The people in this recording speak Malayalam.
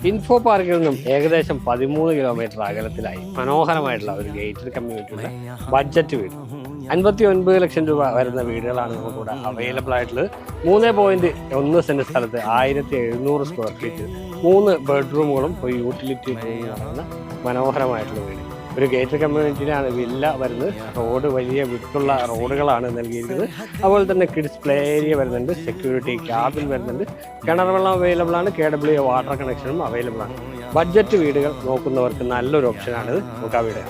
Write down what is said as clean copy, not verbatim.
ഇൻഫോ പാർക്കിൽ നിന്നും ഏകദേശം 13 കിലോമീറ്റർ അകലത്തിലായി മനോഹരമായിട്ടുള്ള ഒരു ഗേറ്റഡ് കമ്മ്യൂണിറ്റിയുടെ ബഡ്ജറ്റ് വീട്. 59 ലക്ഷം രൂപ വരുന്ന വീടുകളാണ് നമുക്കിവിടെ അവൈലബിൾ ആയിട്ടുള്ളത്. 3.1 സെന്റ് സ്ഥലത്ത് 1700 സ്ക്വയർ ഫീറ്റ് 3 ബെഡ്റൂമുകളും ഒരു യൂട്ടിലിറ്റി റൂമും നടന്ന മനോഹരമായിട്ടുള്ള വീട്. ഒരു ഗേറ്റഡ് കമ്മ്യൂണിറ്റിയിലാണ് വില്ല വരുന്നത്. റോഡ് വലിയ വിട്ടുള്ള റോഡുകളാണ് നൽകിയിരിക്കുന്നത്. അതുപോലെ തന്നെ കിഡ്സ് പ്ലേ ഏരിയ വരുന്നുണ്ട്, സെക്യൂരിറ്റി ക്യാബിൻ വരുന്നുണ്ട്, കിണർ വെള്ളം അവൈലബിൾ ആണ്, KW വാട്ടർ കണക്ഷനും അവൈലബിൾ ആണ്. ബഡ്ജറ്റ് വീടുകൾ നോക്കുന്നവർക്ക് നല്ലൊരു ഓപ്ഷനാണിത്. നമുക്ക് ആ വീട്